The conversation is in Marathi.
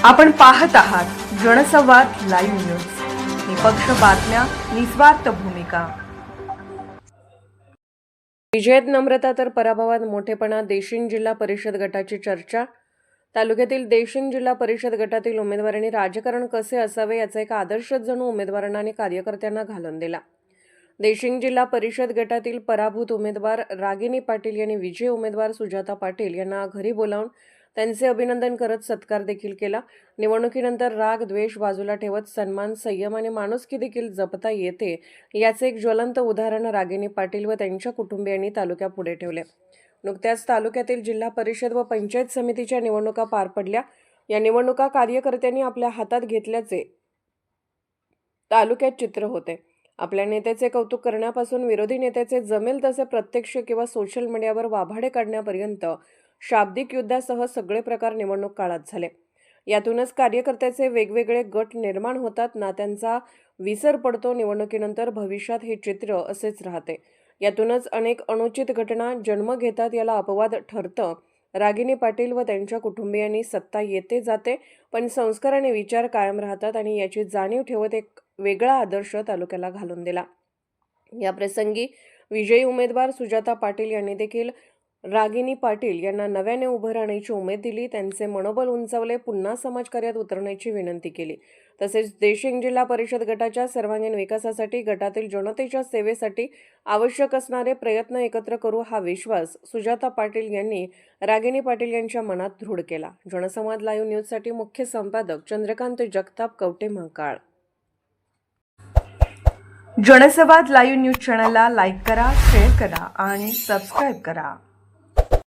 आपण पाहत आहात जनसंवाद लाईव्ह न्यूज, निपक्ष बातम्या, निस्वार्थ भूमिका. विजयात नम्रता तर पराभवात मोठेपणा. देशिंग जिल्हा परिषद गटाची चर्चा. तालुक्यातील देशिंग जिल्हा परिषद गटातील उमेदवारांनी राजकारण कसे असावे याचा एक आदर्शच जणू उमेदवारांना आणि कार्यकर्त्यांना घालून दिला. देशिंग जिल्हा परिषद गटातील पराभूत उमेदवार रागिनी पाटील यांनी विजयी उमेदवार सुजाता पाटील यांना घरी बोलावून त्यांचे अभिनंदन करत सत्कार देखील केला. निवडणुकीनंतर राग द्वेष बाजूला ठेवत सन्मान, संयम आणि माणुसकी देखील जपता येते याचे एक ज्वलंत उदाहरण रागिनी पाटील व त्यांच्या कुटुंबियांनी तालुक्यापुढे ठेवले. नुकत्याच तालुक्यातील जिल्हा परिषद व पंचायत समितीच्या निवडणुका पार पडल्या. या निवडणुका कार्यकर्त्यांनी आपल्या हातात घेतल्याचे तालुक्यात चित्र होते. आपल्या नेत्याचे कौतुक करण्यापासून विरोधी नेत्याचे जमेल तसे प्रत्यक्ष किंवा सोशल मीडियावर वाभाडे काढण्यापर्यंत शाब्दिक युद्धासह सगळे प्रकार निवडणूक काळात झाले. यातूनच कार्यकर्त्याचे वेगवेगळे गट निर्माण होतात. नात्यांचा विसर पडतो. निवडणुकीनंतर भविष्यात हे चित्र असेच राहते. यातूनच अनेक अनुचित घटना जन्म घेतात. याला अपवाद ठरतं. रागिनी पाटील व त्यांच्या कुटुंबियांनी सत्ता येते जाते, पण संस्कार आणि विचार कायम राहतात आणि याची जाणीव ठेवत एक वेगळा आदर्श तालुक्याला घालून दिला. या प्रसंगी विजयी उमेदवार सुजाता पाटील यांनी देखील रागिनी पाटील यांना नव्याने उभं राहण्याची उमेद दिली. त्यांचे मनोबल उंचावले. पुन्हा समाजकार्यात उतरण्याची विनंती केली. तसेच देशिंग जिल्हा परिषद गटाच्या सर्वांगीण विकासासाठी, गटातील जनतेच्या सेवेसाठी आवश्यक असणारे प्रयत्न एकत्र करू हा विश्वास सुजाता पाटील यांनी रागिनी पाटील यांच्या मनात दृढ केला. जनसंवाद लाईव्ह न्यूजसाठी मुख्य संपादक चंद्रकांत जगताप, कवठे महांकाळ. जनसंवाद लाईव्ह न्यूज चॅनलला लाईक करा, शेअर करा आणि सबस्क्राईब करा.